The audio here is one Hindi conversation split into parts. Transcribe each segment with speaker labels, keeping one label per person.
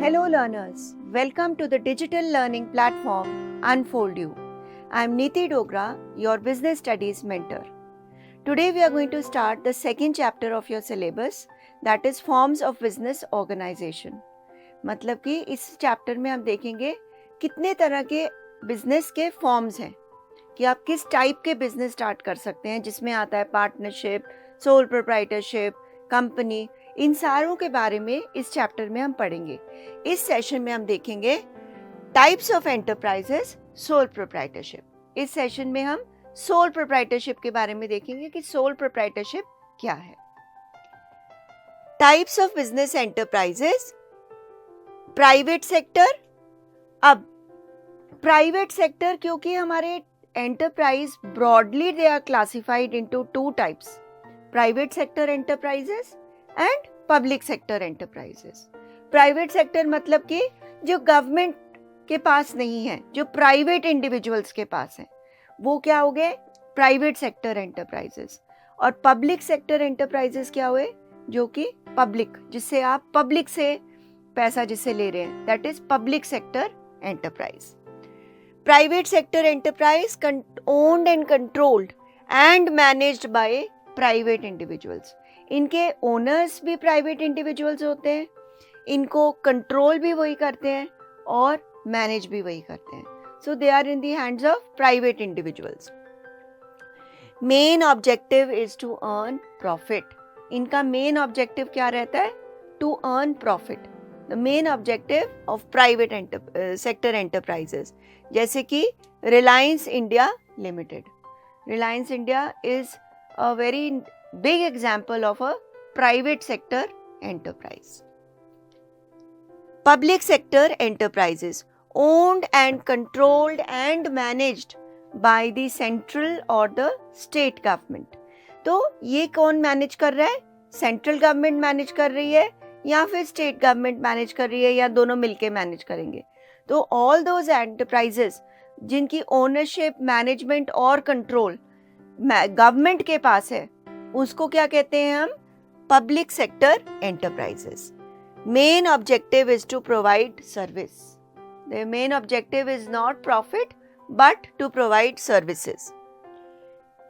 Speaker 1: Hello learners, welcome to the digital learning platform Unfold You. I am Neeti Dogra, your business studies mentor. Today we are going to start the second chapter of your syllabus, that is forms of business organization. मतलब कि इस चैप्टर में हम देखेंगे कितने तरह के बिजनेस के फॉर्म्स हैं कि आप किस टाइप के बिजनेस स्टार्ट कर सकते हैं, जिसमें आता है पार्टनरशिप, सोल प्रोप्राइटरशिप, कंपनी। इन सारों के बारे में इस चैप्टर में हम पढ़ेंगे। इस सेशन में हम देखेंगे types of enterprises, sole proprietorship. इस सेशन में हम सोल प्रोप्राइटरशिप के बारे में देखेंगे कि सोल प्रोप्राइटरशिप क्या है। Types of business enterprises, private sector. अब प्राइवेट सेक्टर, क्योंकि हमारे enterprise broadly they are classified into two types, private sector enterprises and public sector enterprises. Private sector मतलब कि जो गवर्नमेंट के पास नहीं है, जो प्राइवेट इंडिविजुअल्स के पास है, वो क्या हो गए? Private sector enterprises. और पब्लिक सेक्टर एंटरप्राइजेस क्या हुए? जो कि पब्लिक, जिससे आप पब्लिक से पैसा जिससे ले रहे हैं, that is public sector enterprise. Private sector enterprise owned and controlled and managed by private individuals. इनके ओनर्स भी प्राइवेट इंडिविजुअल्स होते हैं, इनको कंट्रोल भी वही करते हैं और मैनेज भी वही करते हैं। So they are in the hands of private individuals. Main objective is to earn profit. इनका मेन ऑब्जेक्टिव क्या रहता है? To earn profit. The main objective of private sector enterprises, जैसे कि Reliance India limited. Reliance India is a very big example of a private sector enterprise. Public sector enterprises owned and controlled and managed by the central or the state government. तो ये कौन मैनेज कर रहा है? सेंट्रल गवर्नमेंट मैनेज कर रही है या फिर स्टेट गवर्नमेंट मैनेज कर रही है, या दोनों मिलके मैनेज करेंगे। तो ऑल दोज एंटरप्राइजेस जिनकी ओनरशिप, मैनेजमेंट और कंट्रोल गवर्नमेंट के पास है, उसको क्या कहते हैं हम? Public sector enterprises. Main objective is to provide service. The main objective is not profit but to provide services.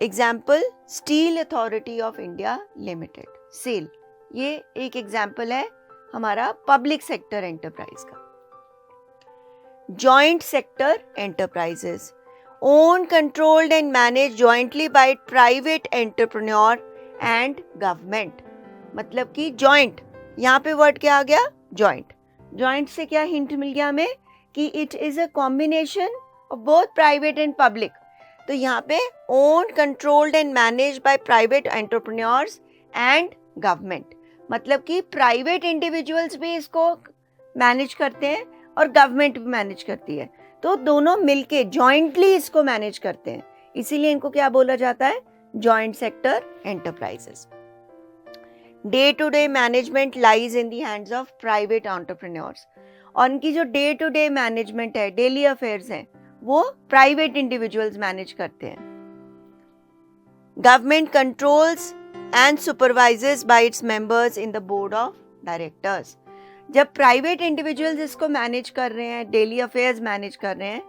Speaker 1: Example, steel authority of India limited, SAIL. ये एक एग्जाम्पल है हमारा पब्लिक सेक्टर एंटरप्राइज का। Joint sector enterprises owned, controlled and managed jointly by private entrepreneur and government। मतलब कि जॉइंट, यहाँ पे वर्ड क्या आ गया? जॉइंट। जॉइंट से क्या हिंट मिल गया हमें? कि it is a combination of both private and public. तो यहाँ पे owned, controlled and managed by private entrepreneurs and government, मतलब कि प्राइवेट इंडिविजुअल्स भी इसको मैनेज करते हैं और गवर्नमेंट भी मैनेज करती है। तो दोनों मिलके जॉइंटली इसको मैनेज करते हैं, इसीलिए इनको क्या बोला जाता है? Joint sector enterprises. Day to day management lies in the hands of private entrepreneurs. और इनकी जो डे टू डे मैनेजमेंट है, डेली अफेयर्स हैं, वो प्राइवेट इंडिविजुअल्स मैनेज करते हैं। Government controls and supervises by its members in the board of directors. जब प्राइवेट इंडिविजुअल्स इसको मैनेज कर रहे हैं, डेली अफेयर्स मैनेज कर रहे हैं,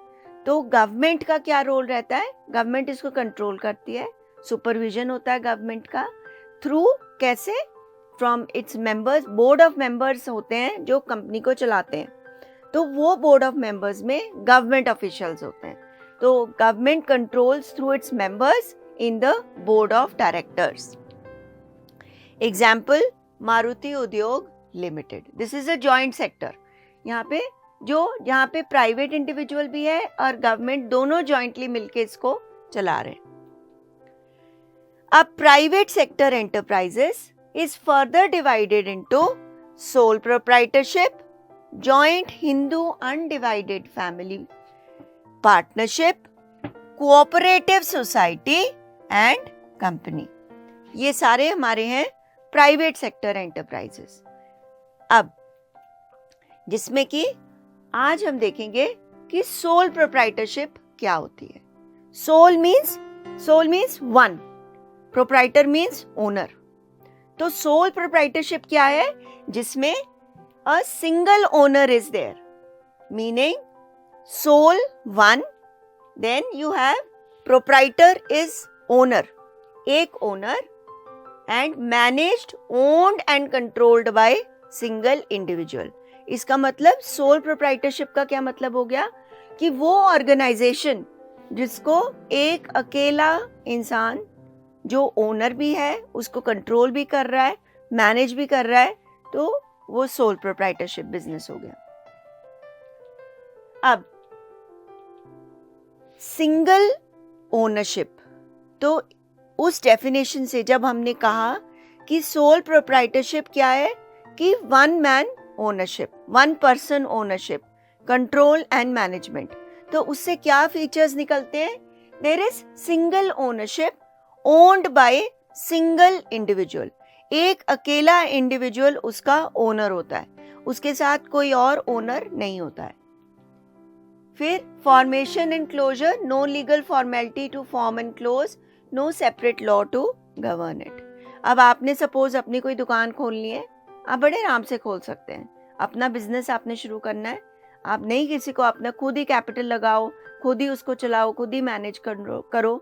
Speaker 1: तो गवर्नमेंट का क्या रोल रहता है? गवर्नमेंट इसको कंट्रोल करती है, सुपरविजन होता है गवर्नमेंट का। थ्रू कैसे? From its members. Board of members होते हैं जो कंपनी को चलाते हैं, तो वो बोर्ड ऑफ मेंबर्स में गवर्नमेंट ऑफिशियल्स होते हैं। तो government controls through its members in the board of directors. Example, Maruti Udyog limited, this is a joint sector. यहाँ पे प्राइवेट इंडिविजुअल भी है और गवर्नमेंट, दोनों जॉइंटली मिलके इसको चला रहे हैं। अब private sector enterprises is further divided into sole proprietorship, joint Hindu undivided family partnership, cooperative society and company. ये सारे हमारे हैं प्राइवेट सेक्टर एंटरप्राइजेस। अब जिसमें कि आज हम देखेंगे कि सोल प्रोप्राइटरशिप क्या होती है। Sole means one, proprietor means owner. तो सोल प्रोप्राइटरशिप क्या है? जिसमें a single owner is there, meaning sole one, then you have proprietor is owner, एक owner, and managed, owned and controlled by single individual. इसका मतलब सोल प्रोप्राइटरशिप का क्या मतलब हो गया कि वो ऑर्गेनाइजेशन जिसको एक अकेला इंसान जो ओनर भी है उसको कंट्रोल भी कर रहा है, मैनेज भी कर रहा है, तो वो सोल प्रोप्राइटरशिप बिजनेस हो गया. अब सिंगल ओनरशिप, तो उस डेफिनेशन से जब हमने कहा कि सोल प्रोप्राइटरशिप क्या है कि one man ownership, one person ownership, control and management, तो उससे क्या फीचर्स निकलते हैं? There is single ownership owned by single individual, एक अकेला इंडिविजुअल उसका ओनर होता है, उसके साथ कोई और ओनर नहीं होता है. फिर formation and closure, no legal formality to form and close, no separate law to govern it. अब आपने सपोज अपनी कोई दुकान खोलनी है, आप बड़े आराम से खोल सकते हैं. अपना बिजनेस आपने शुरू करना है, आप नहीं किसी को, अपना खुद ही कैपिटल लगाओ, खुद ही उसको चलाओ, खुद ही मैनेज करो,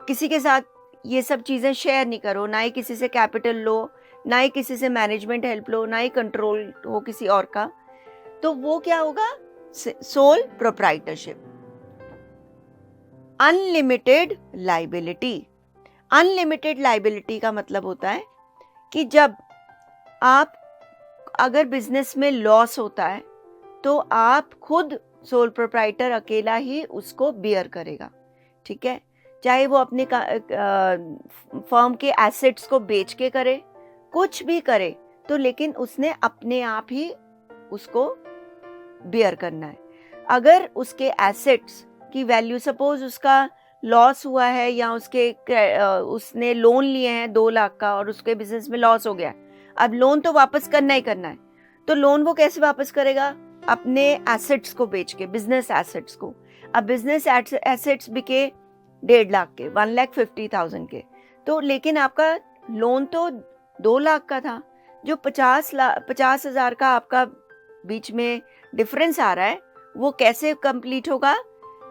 Speaker 1: किसी के साथ ये सब चीज़ें शेयर नहीं करो, ना ही किसी से कैपिटल लो, ना ही किसी से मैनेजमेंट हेल्प लो, ना ही कंट्रोल हो किसी और का. तो वो क्या होगा? Sole proprietorship. Unlimited liability. Unlimited liability का मतलब होता है कि जब आप अगर बिजनेस में लॉस होता है तो आप खुद सोल प्रोप्राइटर अकेला ही उसको बियर करेगा. ठीक है, चाहे वो अपने फर्म के एसेट्स को बेच के करे, कुछ भी करे, तो लेकिन उसने अपने आप ही उसको बियर करना है. अगर उसके एसेट्स की वैल्यू, सपोज उसका लॉस हुआ है या उसने लोन लिए हैं 2 लाख का और उसके बिजनेस में लॉस हो गया, अब लोन तो वापस करना ही करना है, तो लोन वो कैसे वापस करेगा? अपने एसेट्स को बेच के, बिजनेस एसेट्स को. अब बिजनेस एसेट्स बिके 1.5 लाख के, 1,50,000 के, तो लेकिन आपका लोन तो 2 लाख का था, जो 50,000 का आपका बीच में डिफरेंस आ रहा है, वो कैसे कंप्लीट होगा?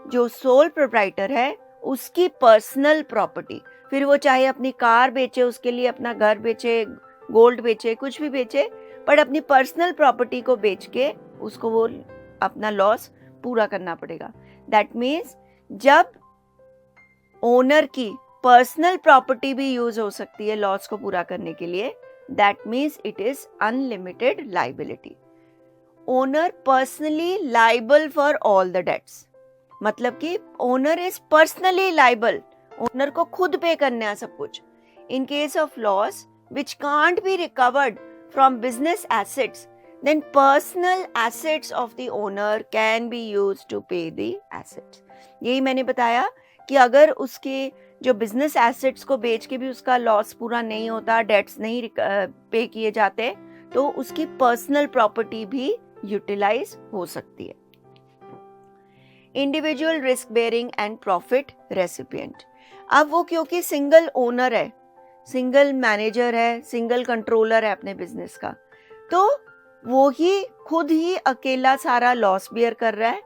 Speaker 1: जो सोल प्रोप्राइटर है उसकी पर्सनल प्रॉपर्टी, फिर वो चाहे अपनी कार बेचे, उसके लिए अपना घर बेचे, गोल्ड बेचे, कुछ भी बेचे, पर अपनी पर्सनल प्रॉपर्टी को बेच के उसको वो अपना लॉस पूरा करना पड़ेगा. दैट मीन्स जब ओनर की पर्सनल प्रॉपर्टी भी यूज हो सकती है लॉस को पूरा करने के लिए, that means it is unlimited liability. Owner personally liable for all the debts, मतलब कि owner is personally liable, owner को खुद पे करना है सब कुछ. In case of loss which can't be recovered from business assets, then personal assets of the owner can be used to pay the assets. यही मैंने बताया कि अगर उसके जो बिजनेस एसेट्स को बेच के भी उसका लॉस पूरा नहीं होता, डेट्स नहीं पे किए जाते, तो उसकी पर्सनल प्रॉपर्टी भी यूटिलाइज हो सकती है. Individual risk bearing and profit recipient. अब वो क्योंकि सिंगल ओनर है, सिंगल मैनेजर है, सिंगल कंट्रोलर है अपने बिजनेस का, तो वो ही खुद ही अकेला सारा लॉस बेयर कर रहा है.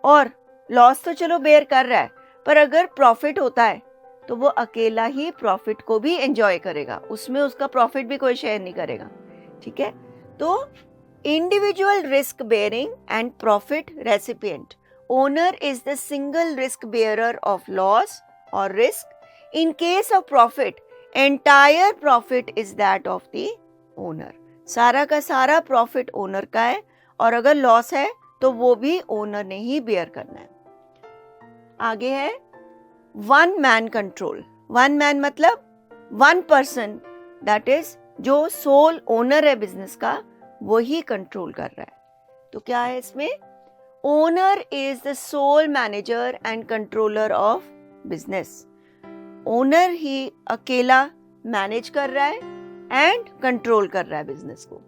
Speaker 1: और लॉस तो चलो बेयर कर रहा है, पर अगर प्रॉफिट होता है तो वो अकेला ही प्रॉफिट को भी एंजॉय करेगा, उसमें उसका प्रॉफिट भी कोई शेयर नहीं करेगा. ठीक है, तो individual risk bearing and profit recipient. Owner is the single risk bearer of loss और risk. In case of profit, entire profit is that of the owner. सारा का सारा प्रॉफिट ओनर का है, और अगर लॉस है तो वो भी ओनर ने ही बेयर करना है. आगे है one man control. One man मतलब वन पर्सन, दैट इज जो सोल ओनर है बिजनेस का, वो ही कंट्रोल कर रहा है. तो क्या है इसमें? Owner is the sole manager and controller of business. Owner ही अकेला मैनेज कर रहा है एंड कंट्रोल कर रहा है बिजनेस को.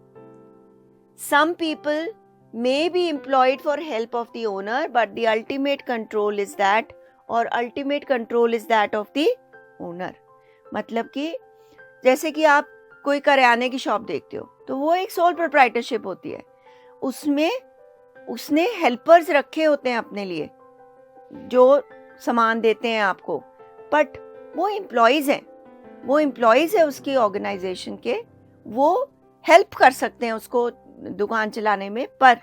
Speaker 1: Some people may be employed for help of the owner, but the ultimate control is that, or ultimate control is that of the owner. मतलब कि जैसे कि आप कोई करियाने की शॉप देखते हो, तो वो एक सोल प्रोप्राइटरशिप होती है. उसमें उसने हेल्पर्स रखे होते हैं अपने लिए जो सामान देते हैं आपको, बट वो एम्प्लॉयज़ हैं, वो एम्प्लॉयज़ है उसकी ऑर्गेनाइजेशन के, वो हेल्प कर सकते हैं उसको दुकान चलाने में, पर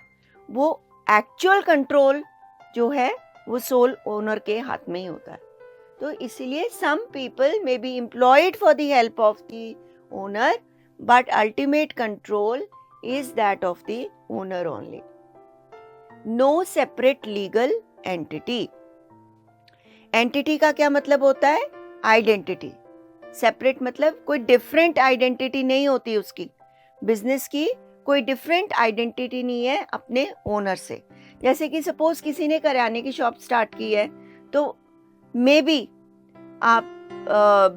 Speaker 1: वो एक्चुअल कंट्रोल जो है वो सोल ओनर के हाथ में ही होता है। तो इसीलिए some people may be employed for the help of the owner, but ultimate control is that of the owner only. No separate legal entity. Entity का क्या मतलब होता है? आइडेंटिटी। सेपरेट मतलब कोई डिफरेंट आइडेंटिटी नहीं होती उसकी, बिजनेस की कोई डिफरेंट आइडेंटिटी नहीं है अपने ओनर से। जैसे कि सपोज किसी ने करियाने की शॉप स्टार्ट की है, तो मे बी आप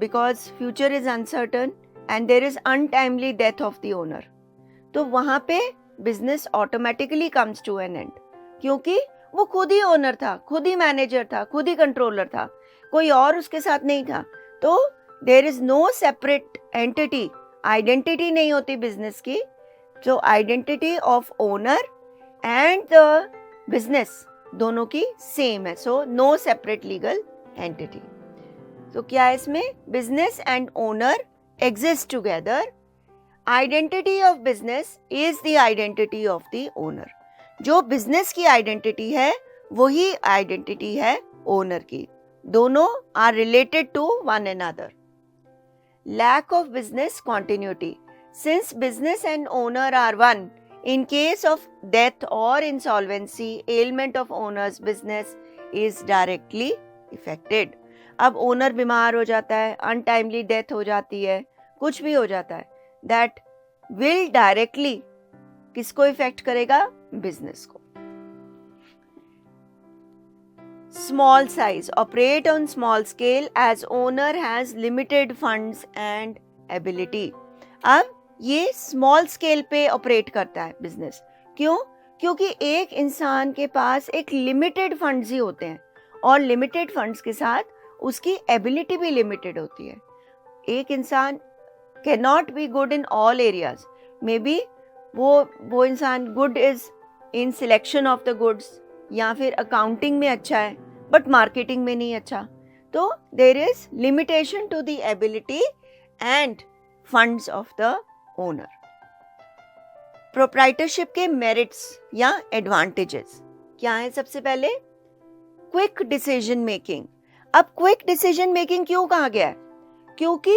Speaker 1: because future is uncertain and there is untimely death of the owner, तो वहाँ पे business automatically comes to an end, क्योंकि वो खुद ही ओनर था, खुद ही मैनेजर था, खुद ही कंट्रोलर था, कोई और उसके साथ नहीं था। तो there is no separate entity, identity नहीं होती बिजनेस की। तो identity of owner and the business दोनों की सेम है, so no separate legal entity. तो क्या है इसमें? Business and owner exist together. Identity of business is the identity of the owner. जो बिजनेस की आइडेंटिटी है वही आइडेंटिटी है ओनर की, दोनों are related to one another. Lack of business continuity. Since business and owner are one, in case of death or insolvency, ailment of owner's business is directly affected. अब ओनर बीमार हो जाता है, अनटाइमली डेथ हो जाती है, कुछ भी हो जाता है, दैट विल डायरेक्टली किसको इफेक्ट करेगा? बिजनेस को। Small size. Operate on small scale as owner has limited funds and ability. अब ये स्मॉल स्केल पे ऑपरेट करता है बिजनेस। क्यों? क्योंकि एक इंसान के पास एक लिमिटेड फंड्स ही होते हैं, और लिमिटेड फंड्स के साथ उसकी एबिलिटी भी लिमिटेड होती है। एक इंसान can not be good in all areas. May be वो इंसान good is in selection of the goods, या फिर अकाउंटिंग में अच्छा है बट मार्केटिंग में नहीं अच्छा। तो there is limitation to the ability and funds of the owner. Proprietorship के मेरिट्स या एडवांटेजेस क्या है? सबसे पहले क्विक डिसीजन मेकिंग। अब क्विक डिसीजन मेकिंग क्यों कहा गया है? क्योंकि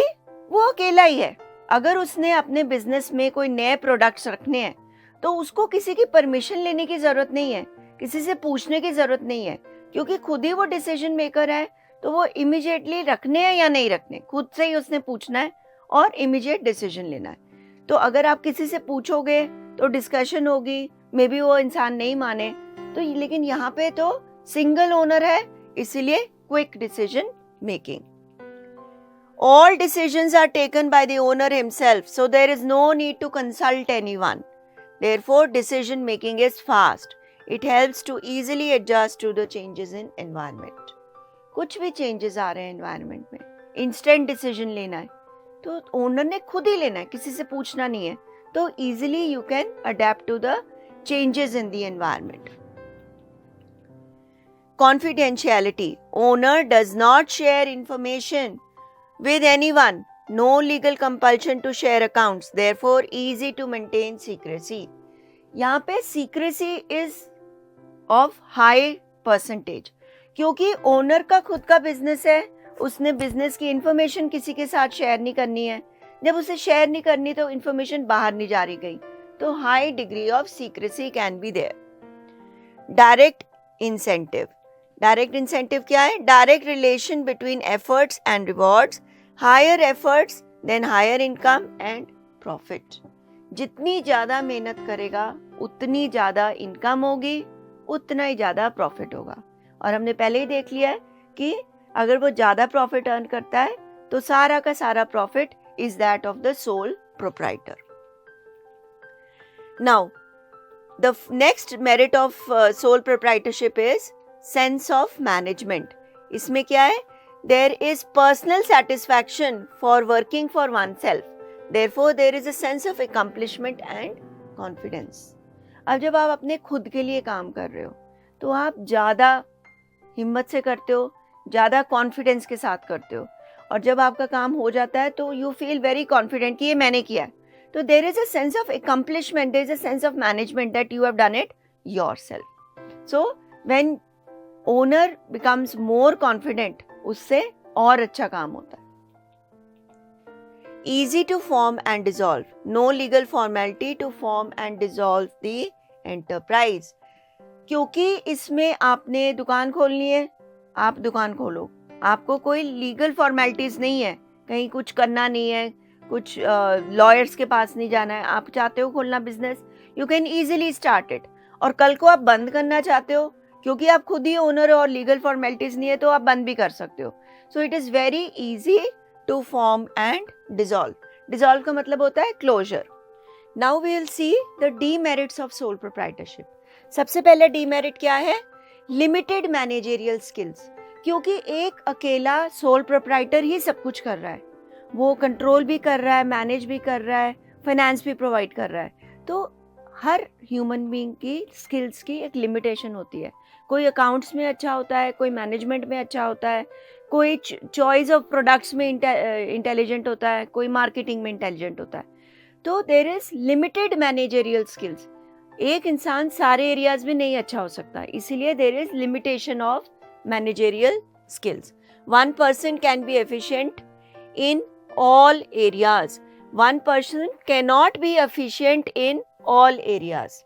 Speaker 1: वो अकेला ही है। अगर उसने अपने बिजनेस में कोई नए प्रोडक्ट्स रखने हैं तो उसको किसी की परमिशन लेने की जरूरत नहीं है, किसी से पूछने की जरूरत नहीं है, क्योंकि खुद ही वो डिसीजन मेकर है। तो वो इमीडिएटली रखने हैं या नहीं रखने, खुद से ही उसने पूछना है और इमीडिएट डिसीजन लेना है। तो अगर आप किसी से पूछोगे तो डिस्कशन होगी, मे बी वो इंसान नहीं माने, तो लेकिन यहाँ पे तो सिंगल ओनर है, इसीलिए quick decision making. All decisions are taken by the owner himself, so there is no need to consult anyone. Therefore, decision making is fast. It helps to easily adjust to the changes in environment. कुछ भी changes आ रहे हैं environment में, instant decision लेना है, तो ओनर ने खुद ही लेना है, किसी से पूछना नहीं है, तो easily you can adapt to the changes in the environment. Confidentiality. Owner does not share information with anyone. No legal compulsion to share accounts. Therefore, easy to maintain secrecy. यहाँ पे secrecy is of high percentage. क्योंकि ओनर का खुद का बिजनेस है, उसने बिजनेस की इंफॉर्मेशन किसी के साथ शेयर नहीं करनी है। जब उसे शेयर नहीं करनी तो इंफॉर्मेशन बाहर नहीं जा रही गई, तो high degree of secrecy can be there. Direct incentive. Direct incentive क्या है? Direct relation between efforts and rewards. Higher efforts then higher income and profit. जितनी ज़्यादा मेहनत करेगा उतनी ज़्यादा इनकम होगी, उतना ही ज़्यादा प्रॉफिट होगा। और हमने पहले ही देख लिया है कि अगर वो ज़्यादा प्रॉफिट अर्न करता है तो सारा का सारा profit is that of the sole proprietor. Now the next merit of sole proprietorship is sense of management. इसमें क्या है? There is personal satisfaction for working for oneself, therefore there is a sense of accomplishment and confidence. अब जब आप अपने खुद के लिए काम कर रहे हो तो आप ज़्यादा हिम्मत से करते हो, ज़्यादा कॉन्फिडेंस के साथ करते हो, और जब आपका काम हो जाता है तो यू फील वेरी कॉन्फिडेंट कि ये मैंने किया है. तो there is a sense of accomplishment, there is a sense of management that you have done it yourself. So when owner becomes more confident, उससे और अच्छा काम होता है. Easy to form and dissolve. No legal formality to form and dissolve the enterprise. क्योंकि इसमें आपने दुकान खोलनी है, आप दुकान खोलो. आपको कोई लीगल फॉर्मेलिटीज नहीं है, कहीं कुछ करना नहीं है, कुछ लॉयर्स के पास नहीं जाना है. आप चाहते हो खोलना business, you can easily start it. और कल को आप बंद करना चाहते हो, क्योंकि आप खुद ही ओनर हो और लीगल फॉर्मेलिटीज नहीं है, तो आप बंद भी कर सकते हो. So it is very easy to form and dissolve. Dissolve का मतलब होता है closure. Now we will see the demerits of sole proprietorship. सबसे पहले डीमेरिट क्या है? Limited managerial skills. क्योंकि एक अकेला सोल प्रोप्राइटर ही सब कुछ कर रहा है, वो कंट्रोल भी कर रहा है, मैनेज भी कर रहा है, फाइनेंस भी प्रोवाइड कर रहा है. तो हर ह्यूमन बीइंग की स्किल्स की एक लिमिटेशन होती है. कोई अकाउंट्स में अच्छा होता है, कोई मैनेजमेंट में अच्छा होता है, कोई चॉइस ऑफ प्रोडक्ट्स में इंटेलिजेंट होता है, कोई मार्केटिंग में इंटेलिजेंट होता है. तो there is limited managerial skills. एक इंसान सारे एरियाज में नहीं अच्छा हो सकता, इसीलिए there is limitation of managerial skills. One person can be efficient in all areas. One person can not be efficient in all areas.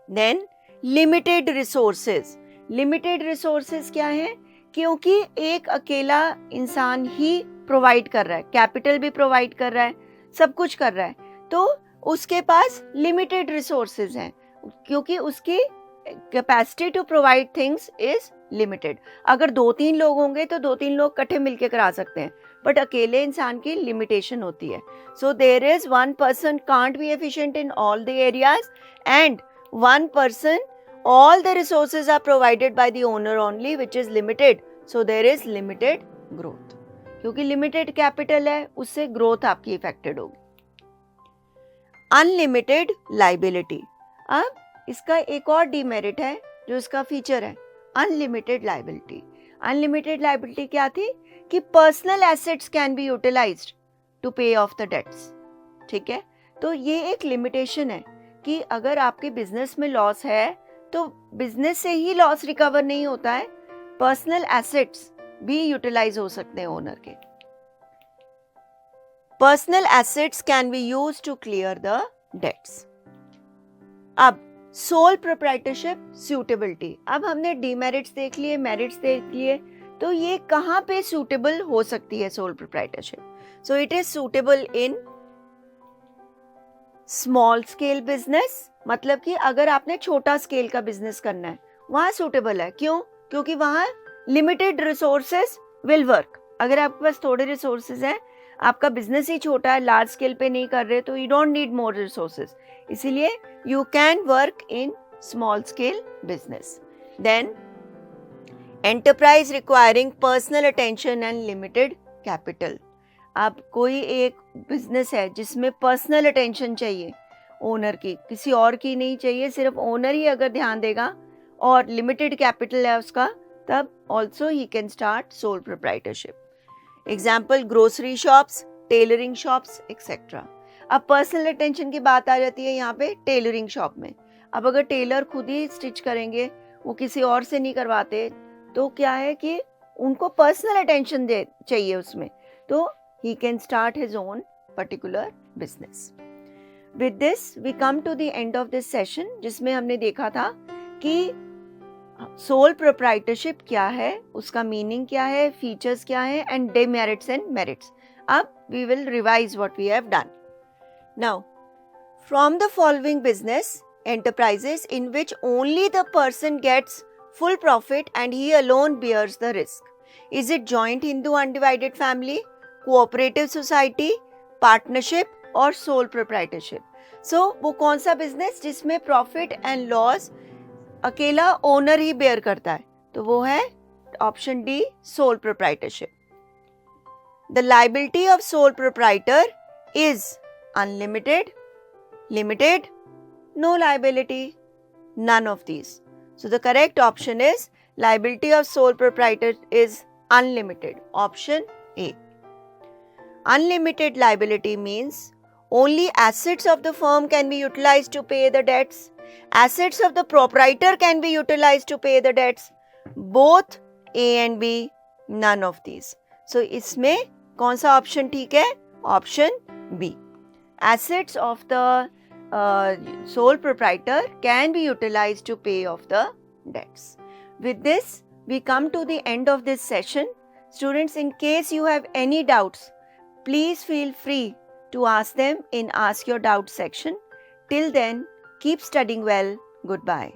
Speaker 1: Then limited resources. Limited resources क्या है? क्योंकि एक अकेला इंसान ही प्रोवाइड कर रहा है, कैपिटल भी प्रोवाइड कर रहा है, सब कुछ कर रहा है, तो उसके पास लिमिटेड रिसोर्सेज हैं, क्योंकि उसकी capacity to provide things is limited. अगर 2-3 लोग होंगे तो 2-3 लोग इकट्ठे मिलकर करा सकते हैं, बट अकेले इंसान की लिमिटेशन होती है. So there is one person can't be efficient in all the areas, and one person all the resources are provided by the owner only, which is limited. So there is limited growth. क्योंकि limited capital है, उससे growth आपकी इफेक्टेड होगी. Unlimited liability. अब इसका एक और demerit है जो इसका फीचर है, unlimited liability. Unlimited liability क्या थी? कि personal assets can be utilized to pay off the debts. ठीक है, तो ये एक limitation है कि अगर आपके बिजनेस में लॉस है तो बिजनेस से ही लॉस रिकवर नहीं होता है, पर्सनल एसेट्स भी यूटिलाइज हो सकते हैं ओनर के. Personal assets can be used to clear the debts. अब सोल प्रोप्राइटरशिप सूटेबिलिटी. अब हमने डीमेरिट्स देख लिए, मेरिट्स देख लिए, तो ये कहाँ पे सूटेबल हो सकती है sole proprietorship? So it is suitable in small scale business. मतलब कि अगर आपने छोटा स्केल का बिजनेस करना है, वहाँ सूटेबल है. क्यों? क्योंकि वहाँ लिमिटेड रिसोर्सेज विल वर्क. अगर आपके पास थोड़े रिसोर्सेज हैं, आपका बिजनेस ही छोटा है, लार्ज स्केल पे नहीं कर रहे, तो you don't need more resources, इसीलिए you can work in small scale business. Then enterprise requiring personal attention and limited capital. अब कोई एक बिजनेस है जिसमें पर्सनल अटेंशन चाहिए ओनर की, किसी और की नहीं चाहिए, सिर्फ ओनर ही अगर ध्यान देगा और लिमिटेड कैपिटल है उसका, तब also he can start sole proprietorship. Example grocery shops, tailoring shops etcetera. अब पर्सनल अटेंशन की बात आ जाती है यहाँ पे टेलरिंग शॉप में. अब अगर टेलर खुद ही स्टिच करेंगे, वो किसी और से नहीं करवाते, तो क्या है कि उनको पर्सनल अटेंशन चाहिए उसमें, तो he can start his own particular business. With this we come to the end of this session, जिसमें हमने देखा था कि सोल प्रोप्राइटरशिप क्या है, उसका मीनिंग क्या है, फीचर्स क्या है, एंड demerits and merits. अब we will revise what we have done. Now, from the following business enterprises in which only the person gets full profit and he alone bears the risk, is it joint Hindu undivided family, cooperative society, partnership और सोल प्रोप्राइटरशिप? सो वो कौन सा बिजनेस जिसमें प्रॉफिट एंड लॉस अकेला ओनर ही बेयर करता है? तो वो है option D, sole proprietorship. The liability of sole proprietor is unlimited, limited, No liability. None of these. So the correct option is liability of sole proprietor is unlimited. Option A. Unlimited liability means only assets of the firm can be utilized to pay the debts. Assets of the proprietor can be utilized to pay the debts. Both A and B, none of these. So इसमें कौन सा ऑप्शन ठीक है? Option B. Assets of the sole proprietor can be utilized to pay off the debts. With this, we come to the end of this session. Students, in case you have any doubts, please feel free to ask them in Ask Your Doubts section. Till then, keep studying well. Goodbye.